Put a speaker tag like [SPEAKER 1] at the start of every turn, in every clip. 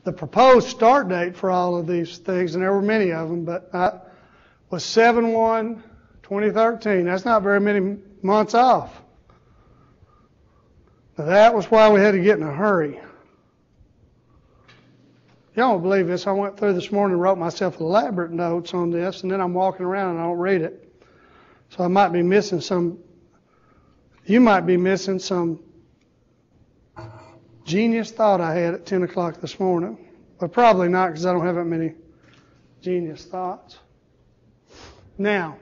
[SPEAKER 1] The proposed start date for all of these things, and there were many of them, but was 7/1/2013. That's not very many months off. Now, that was why we had to get in a hurry. Y'all don't believe this. I went through this morning and wrote myself elaborate notes on this, and then I'm walking around and I don't read it. So I might be missing some, you might be missing some genius thought I had at 10 o'clock this morning. But probably not, because I don't have that many genius thoughts. Now,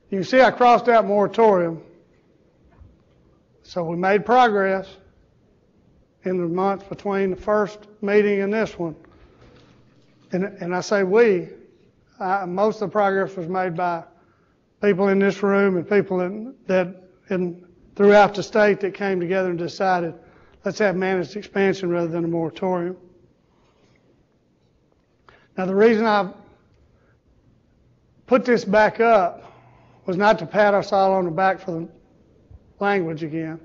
[SPEAKER 1] you can see I crossed out moratorium. So we made progress in the months between the first meeting and this one. And I say we, most of the progress was made by people in this room and people throughout the state that came together and decided, let's have managed expansion rather than a moratorium. Now, the reason I put this back up was not to pat us all on the back for the language again,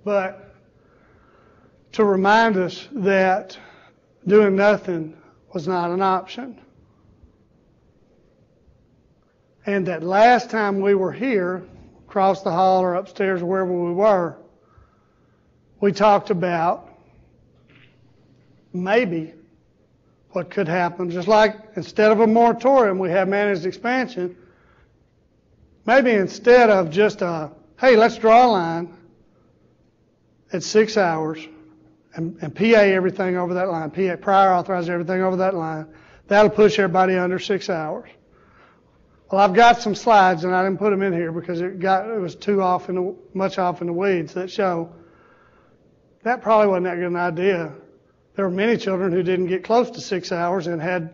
[SPEAKER 1] but to remind us that doing nothing was not an option. And that last time we were here, across the hall or upstairs or wherever we were, we talked about maybe what could happen. Just like instead of a moratorium, we have managed expansion. Maybe instead of just hey, let's draw a line at 6 hours and PA everything over that line, prior authorize everything over that line, that'll push everybody under 6 hours. Well, I've got some slides, and I didn't put them in here because it was much off in the weeds that show that probably wasn't that good an idea. There were many children who didn't get close to 6 hours, and had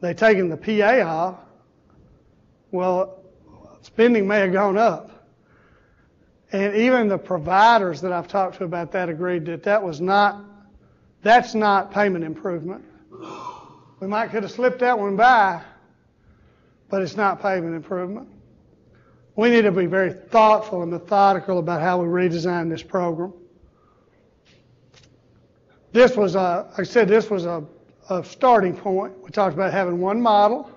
[SPEAKER 1] they taken the PA off, well, spending may have gone up. And even the providers that I've talked to about that agreed that that's not payment improvement. We might could have slipped that one by, but it's not payment improvement. We need to be very thoughtful and methodical about how we redesign this program. This was like I said, this was a starting point. We talked about having one model.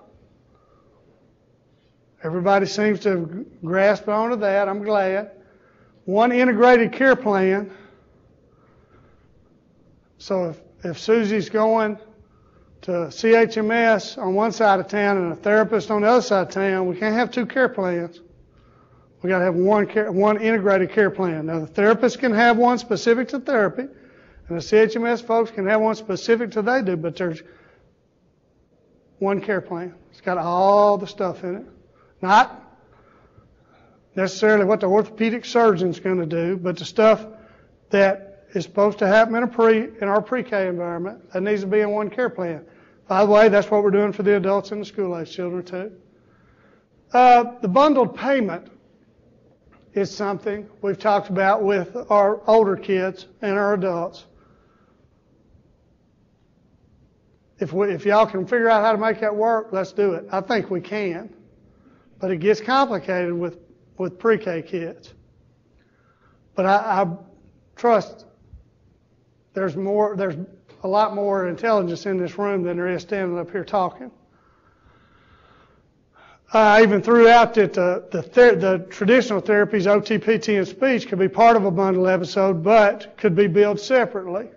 [SPEAKER 1] Everybody seems to have grasped onto that. I'm glad. One integrated care plan. So if Susie's going to CHMS on one side of town and a therapist on the other side of town, we can't have two care plans. We got to have one integrated care plan. Now, the therapist can have one specific to therapy, and the CHMS folks can have one specific to they do, but there's one care plan. It's got all the stuff in it. Not necessarily what the orthopedic surgeon's going to do, but the stuff that is supposed to happen in our pre-K environment that needs to be in one care plan. By the way, that's what we're doing for the adults and the school-age children too. The bundled payment is something we've talked about with our older kids and our adults. If y'all can figure out how to make that work, let's do it. I think we can. But it gets complicated with pre-K kids. But I trust there's a lot more intelligence in this room than there is standing up here talking. I even threw out that the traditional therapies, OT, PT, and speech could be part of a bundle episode, but could be billed separately.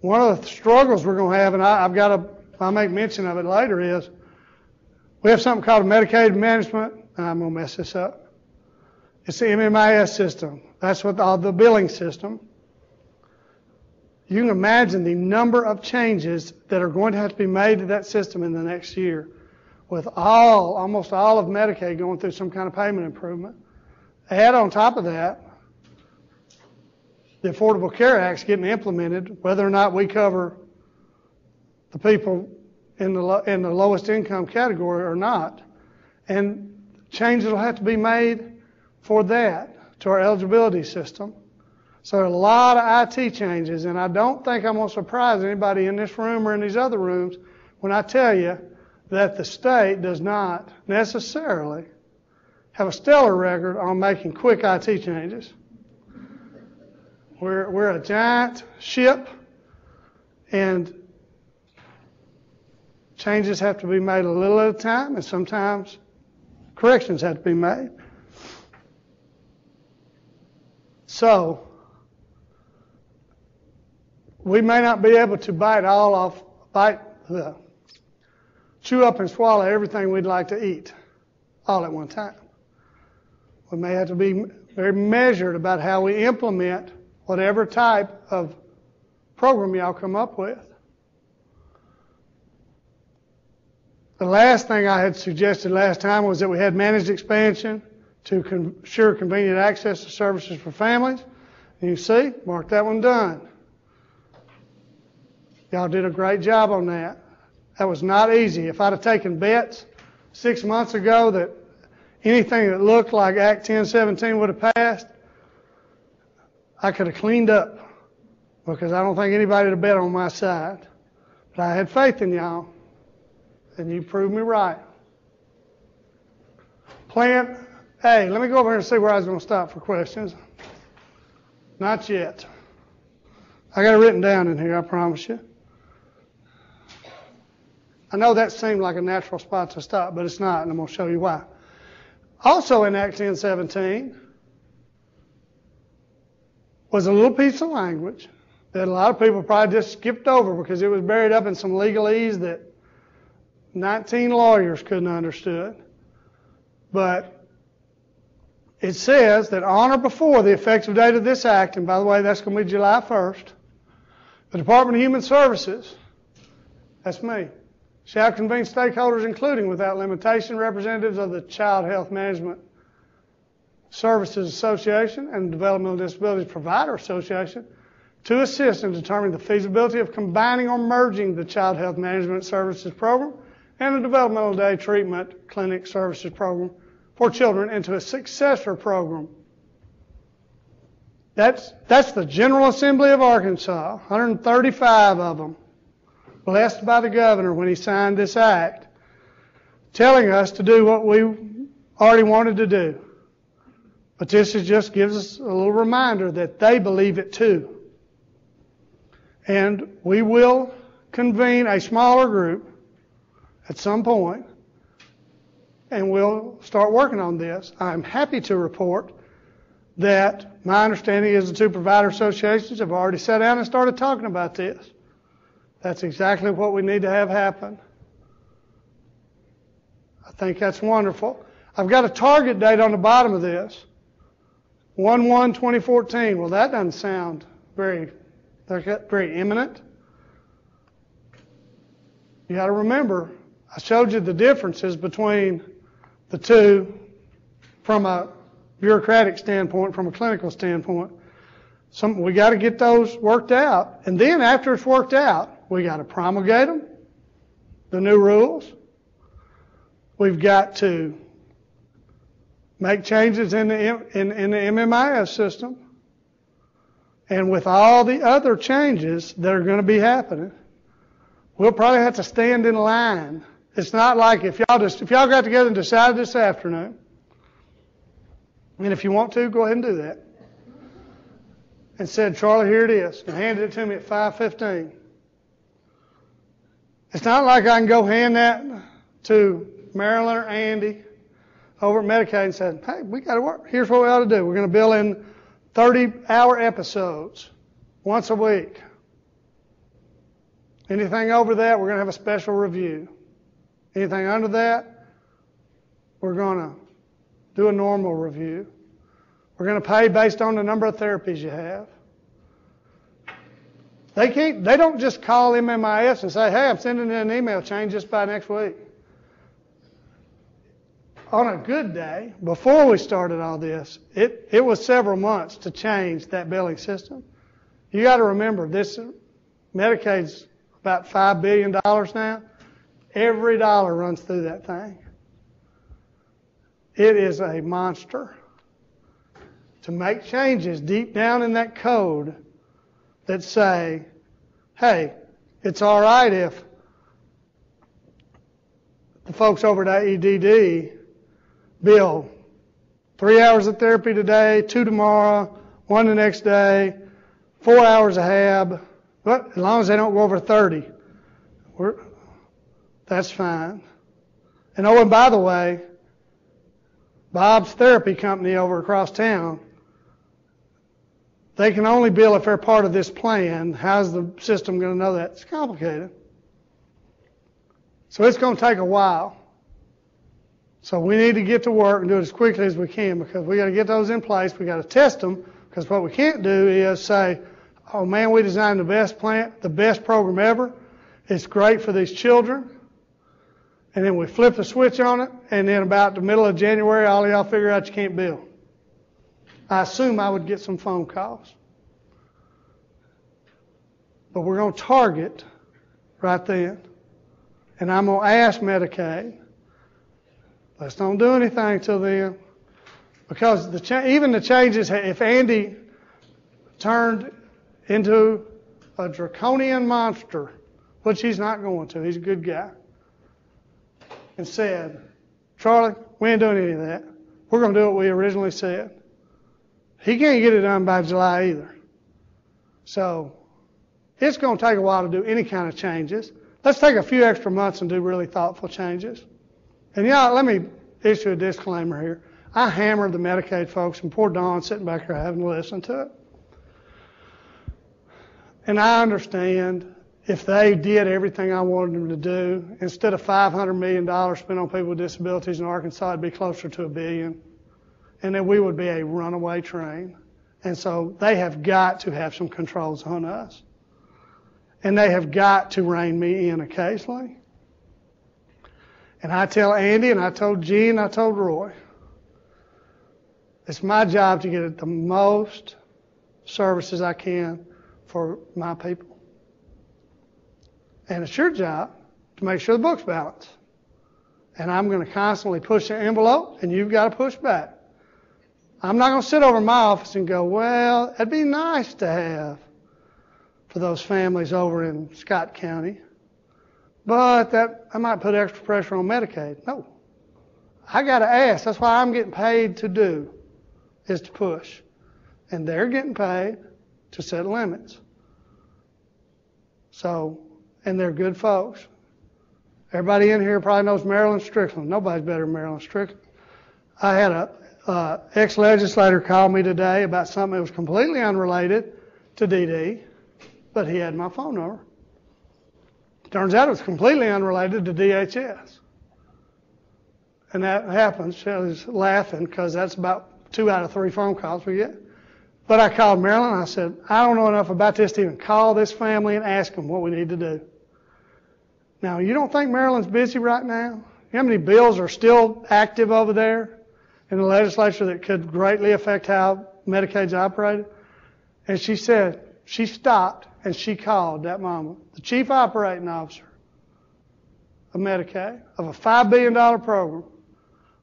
[SPEAKER 1] One of the struggles we're going to have, and I'll make mention of it later, is we have something called Medicaid management. I'm going to mess this up. It's the MMIS system. That's what the billing system. You can imagine the number of changes that are going to have to be made to that system in the next year, with almost all of Medicaid going through some kind of payment improvement. Add on top of that, the Affordable Care Act's getting implemented, whether or not we cover the people in the lowest income category or not. And changes will have to be made for that to our eligibility system. So a lot of IT changes, and I don't think I'm going to surprise anybody in this room or in these other rooms when I tell you that the state does not necessarily have a stellar record on making quick IT changes. We're a giant ship, and changes have to be made a little at a time, and sometimes corrections have to be made. So, we may not be able to chew up and swallow everything we'd like to eat all at one time. We may have to be very measured about how we implement whatever type of program y'all come up with. The last thing I had suggested last time was that we had managed expansion to ensure convenient access to services for families. And you see, mark that one done. Y'all did a great job on that. That was not easy. If I'd have taken bets 6 months ago that anything that looked like Act 1017 would have passed, I could have cleaned up, because I don't think anybody would have bet on my side. But I had faith in y'all, and you proved me right. Plan A. Let me go over here and see where I was going to stop for questions. Not yet. I got it written down in here, I promise you. I know that seemed like a natural spot to stop, but it's not, and I'm going to show you why. Also in Act 1017 was a little piece of language that a lot of people probably just skipped over because it was buried up in some legalese that 19 lawyers couldn't have understood. But it says that on or before the effective date of this act, and by the way, that's going to be July 1st, the Department of Human Services, that's me, shall convene stakeholders, including without limitation representatives of the Child Health Management Services Association and Developmental Disabilities Provider Association to assist in determining the feasibility of combining or merging the Child Health Management Services Program and the Developmental Day Treatment Clinic Services Program for children into a successor program. That's the General Assembly of Arkansas, 135 of them, blessed by the governor when he signed this act, telling us to do what we already wanted to do. But this just gives us a little reminder that they believe it too. And we will convene a smaller group at some point, and we'll start working on this. I'm happy to report that my understanding is the two provider associations have already sat down and started talking about this. That's exactly what we need to have happen. I think that's wonderful. I've got a target date on the bottom of this, 1/1/2014. Well, that doesn't sound very imminent. You got to remember, I showed you the differences between the two from a bureaucratic standpoint, from a clinical standpoint. We got to get those worked out. And then after it's worked out, we got to promulgate them, the new rules. We've got to make changes in the MMIS system. And with all the other changes that are going to be happening, we'll probably have to stand in line. It's not like if y'all got together and decided this afternoon, and if you want to, go ahead and do that, and said, Charlie, here it is, and handed it to me at 5:15. It's not like I can go hand that to Marilyn or Andy over at Medicaid and say, hey, we got to work. Here's what we ought to do. We're going to bill in 30-hour episodes once a week. Anything over that, we're going to have a special review. Anything under that, we're going to do a normal review. We're going to pay based on the number of therapies you have. They don't just call MMIS and say, hey, I'm sending in an email, change this by next week. On a good day, before we started all this, it was several months to change that billing system. You got to remember, Medicaid's about $5 billion now. Every dollar runs through that thing. It is a monster. To make changes deep down in that code that say, hey, it's all right if the folks over at AEDD bill 3 hours of therapy today, 2 tomorrow, 1 the next day, 4 hours a hab, but as long as they don't go over 30, that's fine. And oh, and by the way, Bob's therapy company over across town, they can only bill if they're part of this plan. How's the system going to know that? It's complicated. So it's going to take a while. So we need to get to work and do it as quickly as we can, because we got to get those in place. We got to test them, because what we can't do is say, oh man, we designed the best plan, the best program ever. It's great for these children. And then we flip the switch on it, and then about the middle of January, all of y'all figure out you can't bill. I assume I would get some phone calls. But we're going to target right then. And I'm going to ask Medicaid, let's don't do anything till then. Because even the changes, if Andy turned into a draconian monster, which he's not going to, he's a good guy, and said, Charlie, we ain't doing any of that. We're going to do what we originally said. He can't get it done by July either. So it's going to take a while to do any kind of changes. Let's take a few extra months and do really thoughtful changes. And y'all, let me issue a disclaimer here. I hammered the Medicaid folks, and poor Dawn sitting back here having to listen to it. And I understand if they did everything I wanted them to do, instead of $500 million spent on people with disabilities in Arkansas, it'd be closer to $1 billion. And then we would be a runaway train. And so they have got to have some controls on us. And they have got to rein me in occasionally. And I tell Andy, and I told Gene, and I told Roy, it's my job to get the most services I can for my people. And it's your job to make sure the book's balanced. And I'm going to constantly push the envelope, and you've got to push back. I'm not going to sit over in my office and go, well, it'd be nice to have for those families over in Scott County, but I might put extra pressure on Medicaid. No. I got to ask. That's what I'm getting paid to do, is to push. And they're getting paid to set limits. So, and they're good folks. Everybody in here probably knows Marilyn Strickland. Nobody's better than Marilyn Strickland. I had a ex-legislator call me today about something that was completely unrelated to DD, but he had my phone number. Turns out it was completely unrelated to DHS. And that happens. She was laughing because that's about 2 out of 3 phone calls we get. But I called Marilyn and I said, I don't know enough about this to even call this family and ask them what we need to do. Now, you don't think Marilyn's busy right now? You know how many bills are still active over there in the legislature that could greatly affect how Medicaid's operated? And she said, she stopped and she called that mama, the chief operating officer of Medicaid, of a $5 billion program,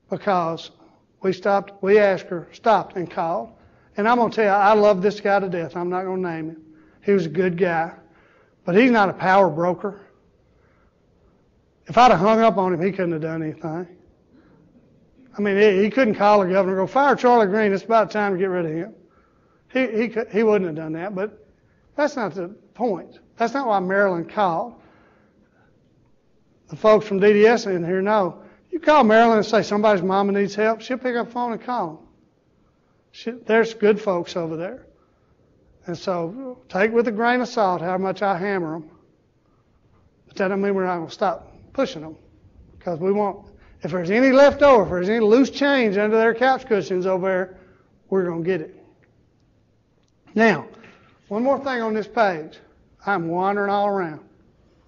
[SPEAKER 1] because we asked her, stopped and called. And I'm going to tell you, I love this guy to death. I'm not going to name him. He was a good guy. But he's not a power broker. If I'd have hung up on him, he couldn't have done anything. I mean, he couldn't call the governor and go, fire Charlie Green, it's about time to get rid of him. He wouldn't have done that, but that's not the point. That's not why Marilyn called. The folks from DDS in here know. You call Marilyn and say somebody's mama needs help, she'll pick up the phone and call them. There's good folks over there. And so take with a grain of salt how much I hammer them. But that doesn't mean we're not going to stop pushing them. Because we want, if there's any left over, if there's any loose change under their couch cushions over there, we're going to get it. Now, one more thing on this page. I'm wandering all around.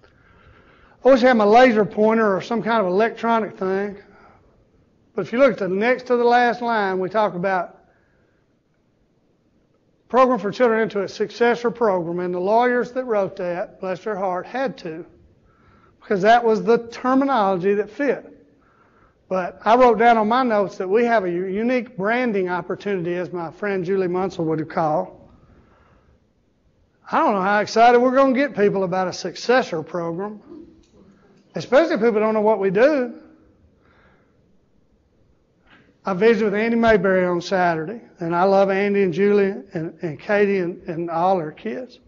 [SPEAKER 1] I always have my laser pointer or some kind of electronic thing. But if you look at the next to the last line, we talk about Program for Children into a Successor Program, and the lawyers that wrote that, bless their heart, had to, because that was the terminology that fit. But I wrote down on my notes that we have a unique branding opportunity, as my friend Julie Munsell would have called. I don't know how excited we're going to get people about a successor program, especially if people don't know what we do. I visited with Andy Mayberry on Saturday, and I love Andy and Julie and Katie and all their kids.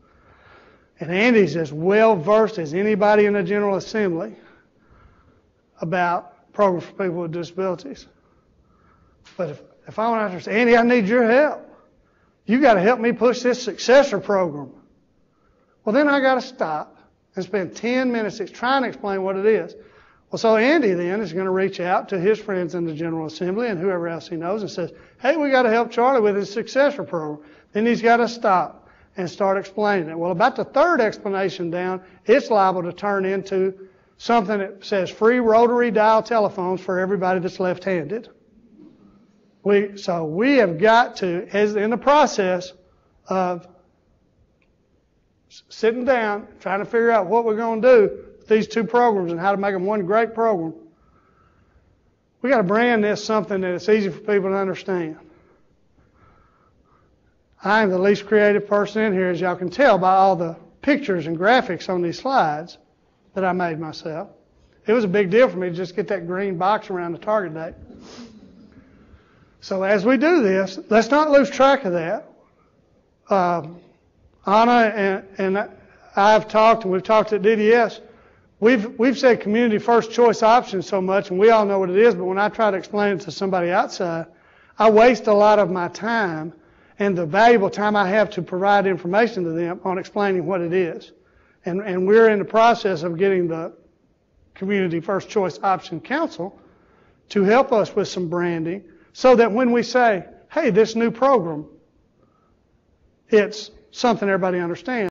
[SPEAKER 1] And Andy's as well versed as anybody in the General Assembly about programs for people with disabilities. But if I went out there and said, Andy, I need your help. You got to help me push this successor program. Well, then I got to stop and spend 10 minutes trying to explain what it is. Well, so Andy then is going to reach out to his friends in the General Assembly and whoever else he knows and says, hey, we got to help Charlie with his successor program. Then he's got to stop and start explaining it. Well, about the third explanation down, it's liable to turn into something that says free rotary dial telephones for everybody that's left-handed. So we have got to, as in the process of sitting down, trying to figure out what we're going to do with these two programs and how to make them one great program, we got to brand this something that it's easy for people to understand. I am the least creative person in here, as y'all can tell by all the pictures and graphics on these slides that I made myself. It was a big deal for me to just get that green box around the target date. So as we do this, let's not lose track of that. Anna and I've talked, and we've talked at DDS. We've said community first choice options so much, and we all know what it is, but when I try to explain it to somebody outside, I waste a lot of my time and the valuable time I have to provide information to them on explaining what it is. And we're in the process of getting the Community First Choice Option Council to help us with some branding so that when we say, hey, this new program, it's something everybody understands.